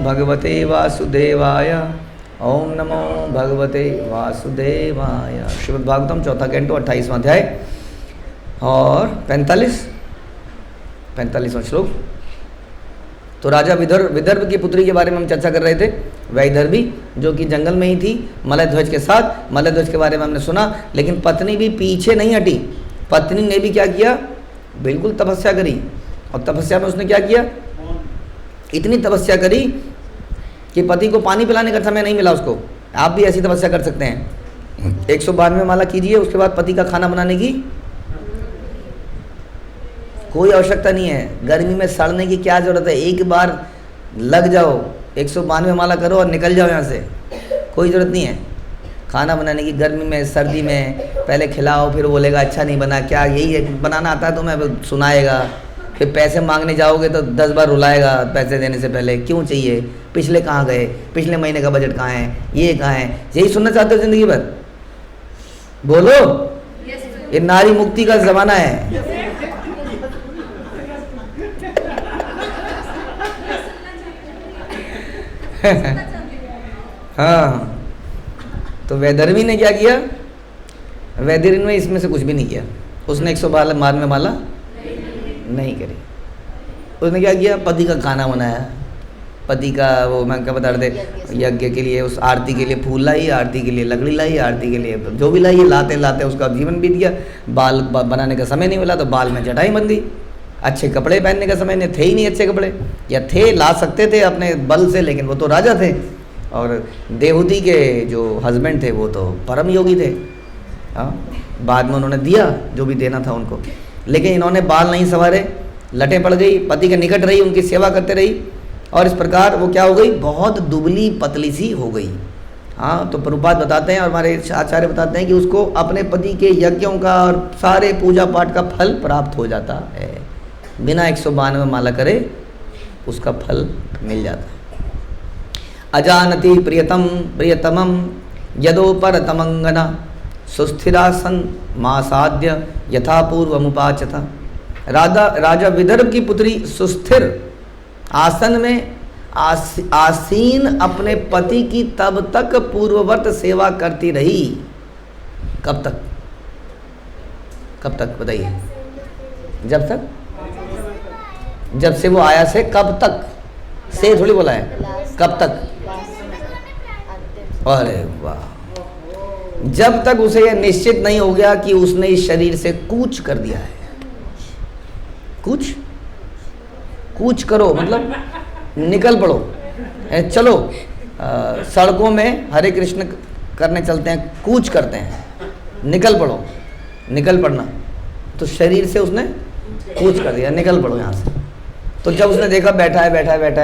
भगवते वासुदेवाय। ओम नमो भगवते वासुदेवाय। श्रीमद् भागवतम चौथा कैंटो 28वां अध्याय और 45वां श्लोक। तो राजा विदर्भ की पुत्री के बारे में हम चर्चा कर रहे थे। वैदर्भी जो कि जंगल में ही थी मलयध्वज के साथ। मलयध्वज के बारे में हमने सुना, लेकिन पत्नी भी पीछे नहीं हटी। पत्नी ने भी क्या किया, बिल्कुल तपस्या करी। और तपस्या में उसने क्या किया, इतनी तपस्या करी कि पति को पानी पिलाने का समय नहीं मिला उसको। आप भी ऐसी तपस्या कर सकते हैं। 192 माला कीजिए, उसके बाद पति का खाना बनाने की कोई आवश्यकता नहीं है। गर्मी में सड़ने की क्या ज़रूरत है, एक बार लग जाओ, 192 माला करो और निकल जाओ यहाँ से। कोई ज़रूरत नहीं है खाना बनाने की। गर्मी में सर्दी में पहले खिलाओ, फिर बोलेगा अच्छा नहीं बना, क्या यही है बनाना आता है तुम्हें, सुनाएगा। फिर पैसे मांगने जाओगे तो 10 बार रुलाएगा पैसे देने से पहले, क्यों चाहिए, पिछले कहाँ गए, पिछले महीने का बजट कहाँ है, ये कहाँ है। यही सुनना चाहते हो ज़िंदगी भर? बोलो, ये नारी मुक्ति का ज़माना है। हाँ, तो वैदर्भी ने क्या किया, वैदर्भी ने इसमें से कुछ भी नहीं किया। उसने 192 माला नहीं करी। उसने क्या किया, पति का खाना बनाया, पति का वो मैं क्या बता रहे थे, यज्ञ के लिए उस आरती के लिए फूल लाई, आरती के लिए लकड़ी लाई, आरती के लिए जो भी लाई, लाते लाते उसका जीवन बीत गया। बाल बनाने का समय नहीं मिला तो बाल में जटाई बन गई। अच्छे कपड़े पहनने का समय नहीं, थे ही नहीं अच्छे कपड़े, या थे ला सकते थे अपने बल से, लेकिन वो तो राजा थे। और देवहूति के जो हस्बैंड थे वो तो परम योगी थे। हाँ, बाद में उन्होंने दिया जो भी देना था उनको, लेकिन इन्होंने बाल नहीं संवारे, लटे पड़ गई, पति के निकट रही, उनकी सेवा करते रही, और इस प्रकार वो क्या हो गई, बहुत दुबली पतली सी हो गई। हाँ, तो प्रभुपाद बताते हैं और हमारे आचार्य बताते हैं कि उसको अपने पति के यज्ञों का और सारे पूजा पाठ का फल प्राप्त हो जाता है। बिना 192 माला करे उसका फल मिल जाता है। अजानति प्रियतमम यदोपरतमंगना सुस्थिरासन मासाद्य यथा पूर्वमुपाचत। राजा विदर्भ की पुत्री सुस्थिर आसन में आसीन अपने पति की तब तक पूर्ववत सेवा करती रही। कब तक, कब तक बताइए? जब तक, जब से वो आया से कब तक, से थोड़ी बोला है, कब तक? अरे वाह, जब तक उसे यह निश्चित नहीं हो गया कि उसने इस शरीर से कूच कर दिया है। कूच करो मतलब निकल पड़ो, चलो सड़कों में हरे कृष्ण करने चलते हैं, कूच करते हैं, निकल पड़ो, निकल पड़ना। तो शरीर से उसने कूच कर दिया, निकल पड़ो यहाँ से। तो जब उसने देखा बैठा है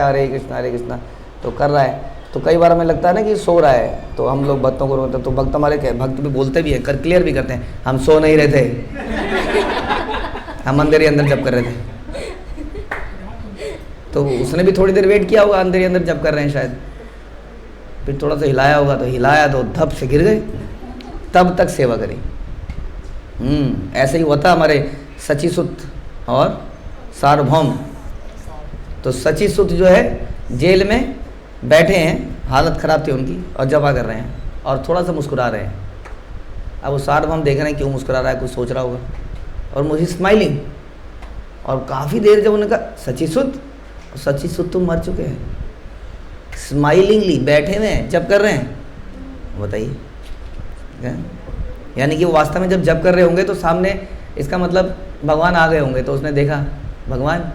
हरे कृष्णा तो कर रहा है, तो कई बार हमें लगता है ना कि सो रहा है, तो हम लोग भक्तों को रोते, तो भक्त हमारे भक्त भी बोलते भी है, कर क्लियर भी करते हैं, हम सो नहीं रहे थे, हम अंदर ही अंदर जप कर रहे थे। तो उसने भी थोड़ी देर वेट किया होगा, अंदर ही अंदर जप कर रहे हैं शायद, फिर थोड़ा सा हिलाया होगा, तो हिलाया तो धप से गिर गए, तब तक सेवा करी। ऐसे ही हुआ था हमारे सचीसुत और सार्वभौम। तो सचीसुत जो है जेल में बैठे हैं, हालत ख़राब थी उनकी, और जपा कर रहे हैं और थोड़ा सा मुस्कुरा रहे हैं। अब वो सार्वभौम देख रहे हैं क्यों मुस्कुरा रहा है, कुछ सोच रहा होगा, और मुझे स्माइलिंग। और काफ़ी देर जब उन्होंने कहा सचीसुत तो मर चुके हैं, स्माइलिंगली बैठे हुए हैं, जप कर रहे हैं, बताइए। यानी कि वो वास्तव में जब जप कर रहे होंगे तो सामने, इसका मतलब भगवान आ गए होंगे, तो उसने देखा, भगवान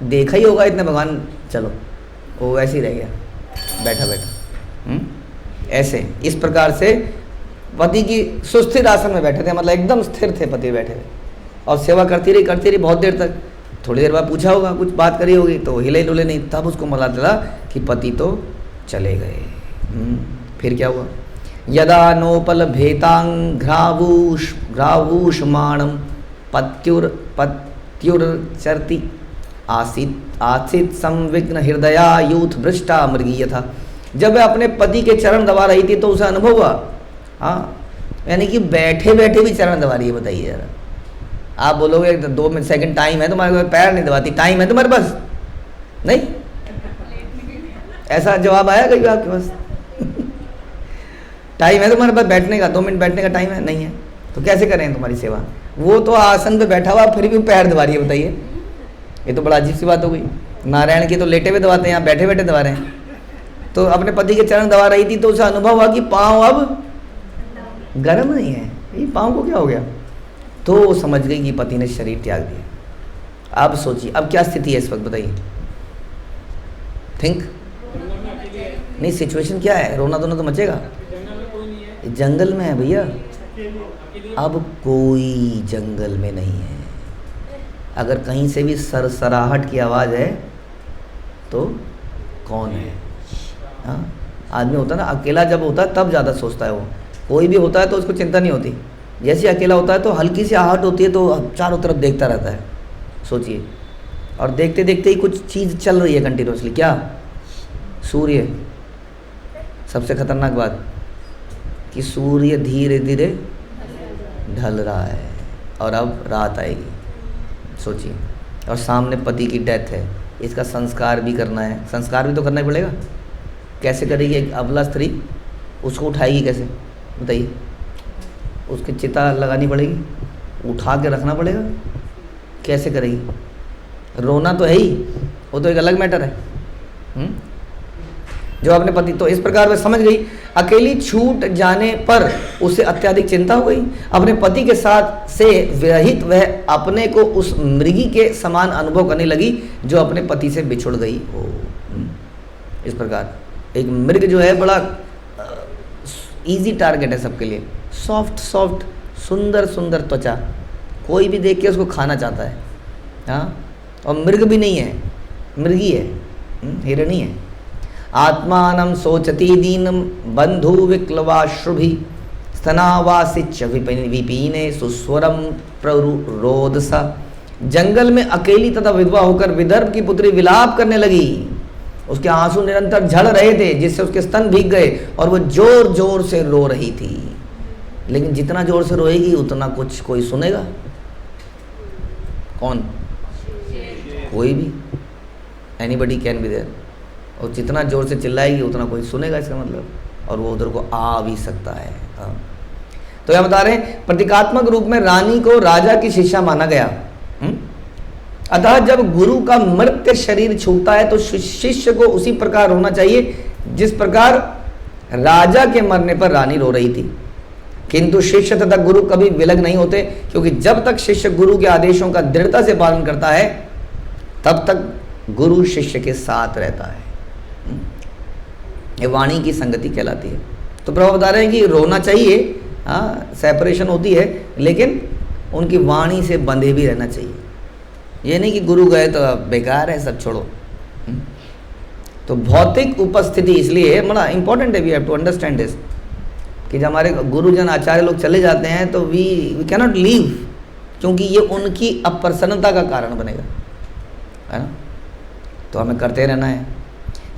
देखा ही होगा इतने, भगवान चलो, वो वैसे ही रह गया बैठा। ऐसे इस प्रकार से पति की सुस्थिर आसन में बैठे थे, मतलब एकदम स्थिर थे पति बैठे हुए, और सेवा करती रही बहुत देर तक। थोड़ी देर बाद पूछा होगा, कुछ बात करी होगी, तो हिले डुले नहीं, तब उसको मला चला कि पति तो चले गए। फिर क्या हुआ, यदा नोपल भेतांग घ्रावूषमाणम पत्युर्चरति आसित संविघ्न हृदया यूथ भ्रष्टा मृगीय था। जब वह अपने पति के चरण दबा रही थी तो उसे अनुभव हुआ, हाँ, यानी कि बैठे बैठे भी चरण दबा रही है। बताइए जरा, आप बोलोगे 2 सेकंड टाइम है तुम्हारे पास, पैर नहीं दबाती, टाइम है तुम्हारे पास? नहीं, ऐसा जवाब आया कभी आपके पास? टाइम है तुम्हारे पास बैठने का, 2 मिनट बैठने का टाइम है? नहीं है। तो कैसे करें तुम्हारी सेवा? वो तो आसन पे बैठा हुआ, फिर भी पैर दबा रही है, बताइए, ये तो बड़ा अजीब सी बात हो गई। नारायण की तो लेटे हुए दबाते हैं, यहाँ बैठे बैठे दबा रहे हैं। तो अपने पति के चरण दबा रही थी तो उसे अनुभव हुआ कि पाँव अब गर्म नहीं है, ये पाँव को क्या हो गया? तो वो समझ गई कि पति ने शरीर त्याग दिया। अब सोचिए अब क्या स्थिति है इस वक्त, बताइए, थिंक। नहीं, सिचुएशन क्या है? रोना धोना तो मचेगा। जंगल में है भैया, अब कोई जंगल में नहीं है। अगर कहीं से भी सरसराहट की आवाज़ है तो कौन है? हाँ, आदमी होता है ना अकेला, जब होता है तब ज़्यादा सोचता है वो। कोई भी होता है तो उसको चिंता नहीं होती, जैसे अकेला होता है तो हल्की सी आहट होती है तो चारों तरफ देखता रहता है। सोचिए, और देखते देखते ही कुछ चीज़ चल रही है कंटिन्यूसली। क्या? सूर्य। सबसे खतरनाक बात कि सूर्य धीरे धीरे ढल रहा है और अब रात आएगी। सोचिए, और सामने पति की डेथ है, इसका संस्कार भी करना है। संस्कार भी तो करना ही पड़ेगा। कैसे करेगी एक अबला स्त्री? उसको उठाएगी कैसे, बताइए? उसकी चिता लगानी पड़ेगी, उठा के रखना पड़ेगा, कैसे करेगी? रोना तो है ही, वो तो एक अलग मैटर है। जो अपने पति, तो इस प्रकार वह समझ गई, अकेली छूट जाने पर उसे अत्यधिक चिंता हो गई। अपने पति के साथ से विरहित वह अपने को उस मृगी के समान अनुभव करने लगी जो अपने पति से बिछुड़ गई हो। इस प्रकार एक मृग जो है बड़ा इजी टारगेट है सबके लिए। सॉफ्ट सॉफ्ट, सुंदर सुंदर त्वचा, कोई भी देख के उसको खाना चाहता है। हाँ, और मृग भी नहीं है, मृगी है, हिरणी है। आत्मानं सोचती दीनम बंधु विक्लवाश्रुभि स्तनावासिच विपीने सुस्वरम प्ररोदसा। जंगल में अकेली तथा विधवा होकर विदर्भ की पुत्री विलाप करने लगी। उसके आंसू निरंतर झड़ रहे थे जिससे उसके स्तन भीग गए और वो जोर जोर से रो रही थी। लेकिन जितना जोर से रोएगी उतना कुछ कोई सुनेगा? कौन? कोई भी, एनीबडी कैन बी देयर। और जितना जोर से चिल्लाएगी उतना कोई सुनेगा, इसका मतलब, और वो उधर को आ भी सकता है। हाँ, तो यह बता रहे हैं, प्रतीकात्मक रूप में रानी को राजा की शिष्या माना गया। अतः जब गुरु का मर्त्य शरीर छूटता है तो शिष्य को उसी प्रकार होना चाहिए जिस प्रकार राजा के मरने पर रानी रो रही थी। किंतु शिष्य तथा गुरु कभी विलग नहीं होते, क्योंकि जब तक शिष्य गुरु के आदेशों का दृढ़ता से पालन करता है तब तक गुरु शिष्य के साथ रहता है। ये वाणी की संगति कहलाती है। तो प्रभु बता रहे हैं कि रोना चाहिए, हाँ, सेपरेशन होती है, लेकिन उनकी वाणी से बंधे भी रहना चाहिए। ये नहीं कि गुरु गए तो बेकार है, सब छोड़ो। तो भौतिक उपस्थिति इसलिए बड़ा इंपॉर्टेंट है, we have to understand this, कि जब हमारे गुरुजन आचार्य लोग चले जाते हैं तो वी कैन नॉट लीव, क्योंकि ये उनकी अप्रसन्नता का कारण बनेगा, है ना। तो हमें करते रहना है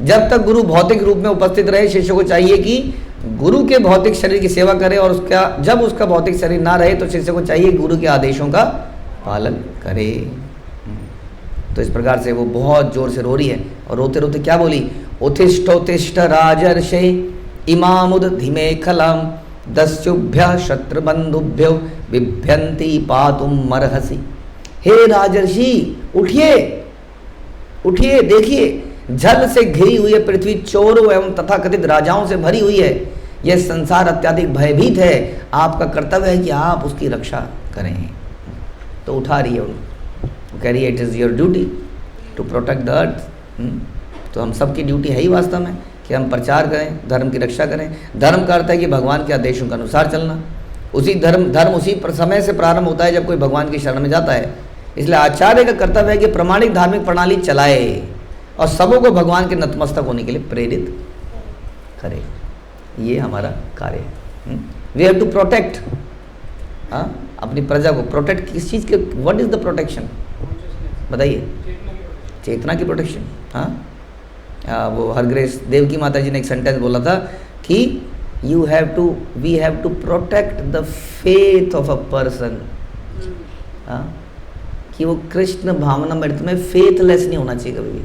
जब तक गुरु भौतिक रूप में उपस्थित रहे। शिष्य को चाहिए कि गुरु के भौतिक शरीर की सेवा करे, और उसका जब उसका भौतिक शरीर ना रहे तो शिष्य को चाहिए गुरु के आदेशों का पालन करे। तो इस प्रकार से वो बहुत जोर से रो रही है, और रोते रोते क्या बोली? उत्तिष्ठ राजर्षे इमामुद धीमे खलम दस्युभ्य शत्रुबंधुभ्यो बिभ्यंती पातुम मरहसी। हे राजर्षि, उठिए उठिए, देखिए जल से घिरी हुई है पृथ्वी, चोरों एवं तथाकथित राजाओं से भरी हुई है। यह संसार अत्यधिक भयभीत है, आपका कर्तव्य है कि आप उसकी रक्षा करें। तो उठा रही है वो कह रही है, it is your duty to protect the earth. तो हम सबकी ड्यूटी है ही वास्तव में कि हम प्रचार करें, धर्म की रक्षा करें। धर्म का अर्थ है कि भगवान के आदेशों के अनुसार चलना। उसी धर्म उसी समय से प्रारंभ होता है जब कोई भगवान की शरण में जाता है। इसलिए आचार्य का कर्तव्य है कि प्रमाणिक धार्मिक प्रणाली चलाए और सबों को भगवान के नतमस्तक होने के लिए प्रेरित करे। ये हमारा कार्य है। वी हैव टू प्रोटेक्ट, अपनी प्रजा को प्रोटेक्ट। किस चीज़ के? What is the protection? बताइए। चेतना की प्रोटेक्शन। वो हरग्रेस देवकी माता जी ने एक सेंटेंस बोला था कि we have to protect the faith of a person. कि वो कृष्ण भावना में फेथलेस नहीं होना चाहिए कभी भी।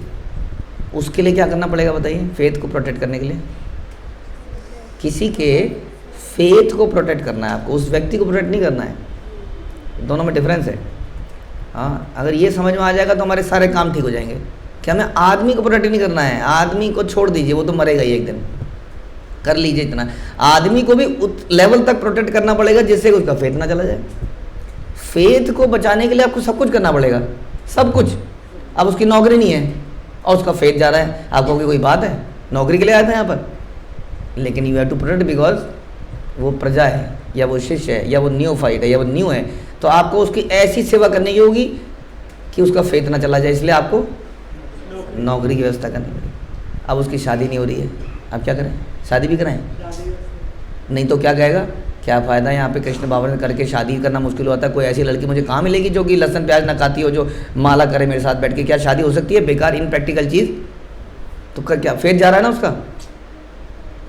उसके लिए क्या करना पड़ेगा बताइए, फेथ को प्रोटेक्ट करने के लिए? किसी के फेथ को प्रोटेक्ट करना है आपको, उस व्यक्ति को प्रोटेक्ट नहीं करना है। दोनों में डिफरेंस है। हाँ, अगर ये समझ में आ जाएगा तो हमारे सारे काम ठीक हो जाएंगे कि हमें आदमी को प्रोटेक्ट नहीं करना है। आदमी को छोड़ दीजिए, वो तो मरेगा ही एक दिन, कर लीजिए इतना। आदमी को भी उस लेवल तक प्रोटेक्ट करना पड़ेगा जिससे उसका फेथ ना चला जाए। फेथ को बचाने के लिए आपको सब कुछ करना पड़ेगा, सब कुछ। अब उसकी नौकरी नहीं है और उसका फेथ जा रहा है, आपको कोई बात है? नौकरी के लिए आया था यहाँ पर, लेकिन you have to protect because वो प्रजा है या वो शिष्य है या वो न्यूफाइट है या वो न्यू है, तो आपको उसकी ऐसी सेवा करने की होगी कि उसका फेथ ना चला जाए, इसलिए आपको नौकरी की व्यवस्था करनी पड़ेगी। अब उसकी शादी नहीं हो रही है, अब क्या करें? शादी भी कराएं? नहीं तो क्या कहेगा, क्या फ़ायदा यहाँ पे कृष्ण बाबा करके शादी करना मुश्किल होता है, कोई ऐसी लड़की मुझे कहाँ मिलेगी जो कि लहसुन प्याज ना खाती हो, जो माला करे मेरे साथ बैठ के? क्या शादी हो सकती है? बेकार इनप्रैक्टिकल चीज़। तो क्या फेथ जा रहा है ना उसका?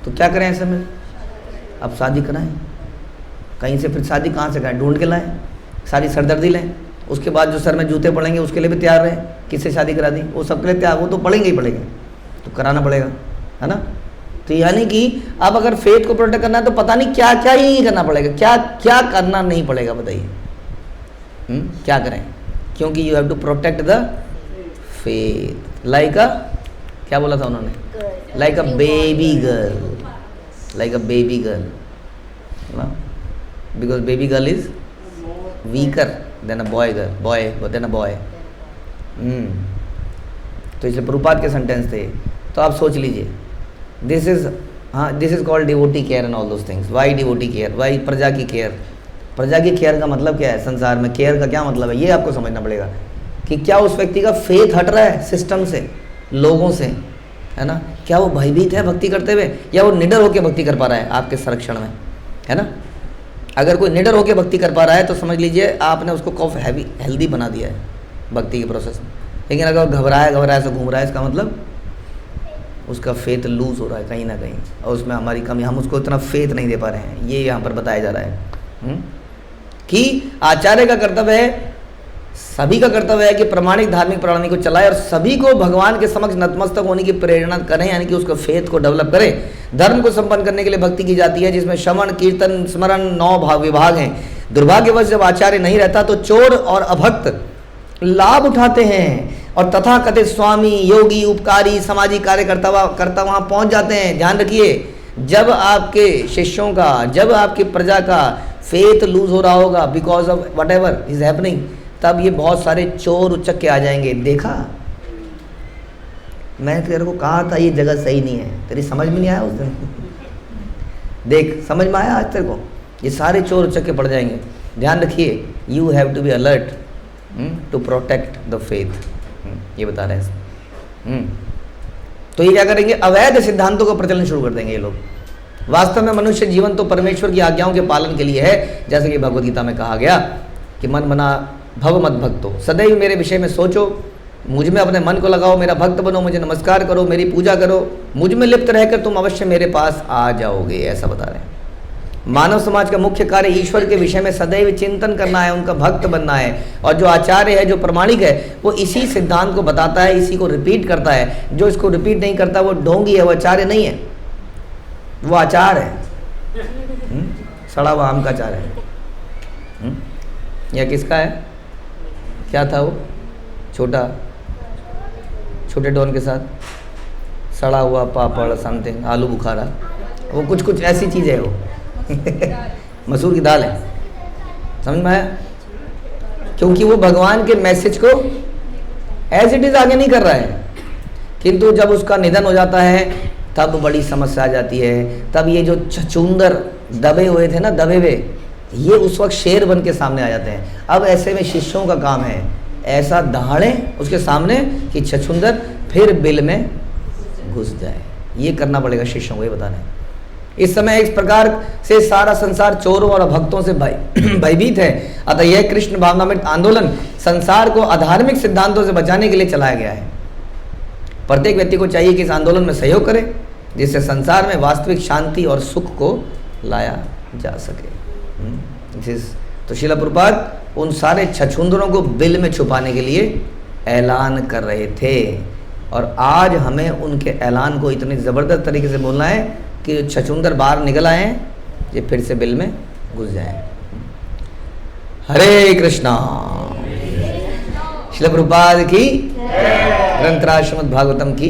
तो क्या करें ऐसे में? अब शादी कराएं कहीं से, फिर शादी कहाँ से कराएं? ढूंढ के लाएं, सारी सरदर्दी लें, उसके बाद जो सर में जूते पड़ेंगे उसके लिए भी तैयार रहें। किससे शादी करा दी? वो सबके लिए तैयार, वो तो पड़ेंगे ही पड़ेंगे, तो कराना पड़ेगा, है ना? तो यानी कि अब अगर फेथ को प्रोटेक्ट करना है तो पता नहीं क्या क्या ही करना पड़ेगा, क्या क्या करना नहीं पड़ेगा बताइए? क्या करें? क्योंकि you have to protect the faith like a, क्या बोला था उन्होंने? Like a baby girl, like a baby girl, because baby girl is weaker than a boy girl, boy than a boy. तो इसलिए प्रभुपाद के सेंटेंस थे। तो आप सोच लीजिए, दिस इज, हाँ, this is called devotee care and all those things. Why devotee care? Why प्रजा की केयर? प्रजा की केयर का मतलब क्या है संसार में? केयर का क्या मतलब है, ये आपको समझना पड़ेगा कि क्या उस व्यक्ति का फेथ हट रहा है सिस्टम से, लोगों से, है ना? क्या वो भयभीत है भक्ति करते हुए, या वो निडर होकर भक्ति कर पा रहा है आपके संरक्षण में, है ना? अगर कोई निडर होकर भक्ति कर पा रहा है तो समझ लीजिए आपने उसको काफ़ी हेल्दी बना दिया है भक्ति के प्रोसेस में। लेकिन अगर घबराया से घूम रहा है, इसका मतलब उसका फेथ लूज हो रहा है कहीं ना कहीं, और उसमें हमारी कमी, हम उसको इतना फेथ नहीं दे पा रहे हैं। ये यहाँ पर बताया जा रहा है कि आचार्य का कर्तव्य है, सभी का कर्तव्य है कि प्रामाणिक धार्मिक प्रणाली को चलाए और सभी को भगवान के समक्ष नतमस्तक होने की प्रेरणा करें, यानी कि उसका फेथ को डेवलप करें। धर्म को संपन्न करने के लिए भक्ति की जाती है, जिसमें श्रवण कीर्तन स्मरण 9 विभाग हैं। दुर्भाग्यवश जब आचार्य नहीं रहता तो चोर और अभक्त लाभ उठाते हैं और तथा कथित स्वामी, योगी, उपकारी, सामाजिक कार्यकर्ता वहाँ पहुँच जाते हैं। ध्यान रखिए, जब आपके शिष्यों का, जब आपकी प्रजा का फेथ लूज हो रहा होगा because of what ever is happening, तब ये बहुत सारे चोर उचक के आ जाएंगे। देखा, मैं तेरे को कहा था ये जगह सही नहीं है, तेरी समझ में नहीं आया उस दिन? देख, समझ में आया आज तेरे को? ये सारे चोर उचक के पड़ जाएंगे। ध्यान रखिए, you have to be alert to protect the faith. ये बता रहे हैं। तो ये क्या करेंगे? अवैध सिद्धांतों का प्रचलन शुरू कर देंगे ये लोग। वास्तव में मनुष्य जीवन तो परमेश्वर की आज्ञाओं के पालन के लिए है, जैसे कि भगवद गीता में कहा गया कि मन बना भव मत भक्तो, सदैव मेरे विषय में सोचो, मुझ में अपने मन को लगाओ, मेरा भक्त बनो, मुझे नमस्कार करो, मेरी पूजा करो, मुझ में लिप्त रहकर तुम अवश्य मेरे पास आ जाओगे, ऐसा बता रहे हैं। मानव समाज का मुख्य कार्य ईश्वर के विषय में सदैव चिंतन करना है, उनका भक्त बनना है। और जो आचार्य है, जो प्रमाणिक है, वो इसी सिद्धांत को बताता है, इसी को रिपीट करता है। जो इसको रिपीट नहीं करता वो ढोंगी है, वो आचार्य नहीं है, वो आचार है। सड़ा हुआ आम का अचार है। या किसका है? क्या था वो छोटे डॉन के साथ सड़ा हुआ पापड़, समथिंग, आलू बुखारा, वो कुछ ऐसी चीज़ है वो। मसूर की दाल है, समझ में आया? क्योंकि वो भगवान के मैसेज को एज इट इज आगे नहीं कर रहा है। किंतु जब उसका निधन हो जाता है तब बड़ी समस्या आ जाती है। तब ये जो छछूंदर दबे हुए थे ना, दबे हुए, ये उस वक्त शेर बन के सामने आ जाते हैं। अब ऐसे में शिष्यों का काम है ऐसा दहाड़े उसके सामने कि छछूंदर फिर बिल में घुस जाए। ये करना पड़ेगा शिष्यों को, ये बताना है। इस समय इस प्रकार से सारा संसार चोरों और भक्तों से भयभीत है। अतः यह कृष्ण भावनामृत आंदोलन संसार को अधार्मिक सिद्धांतों से बचाने के लिए चलाया गया है। प्रत्येक व्यक्ति को चाहिए कि इस आंदोलन में सहयोग करे, जिससे संसार में वास्तविक शांति और सुख को लाया जा सके। तो श्रील प्रभुपाद उन सारे छछूंदरों को बिल में छुपाने के लिए ऐलान कर रहे थे और आज हमें उनके ऐलान को इतनी ज़बरदस्त तरीके से बोलना है कि छछूंदर बाहर निकल आए, ये फिर से बिल में घुस जाए। हरे कृष्णा। श्रील प्रभुपाद की, ग्रंथराज श्रीमद् भागवतम की।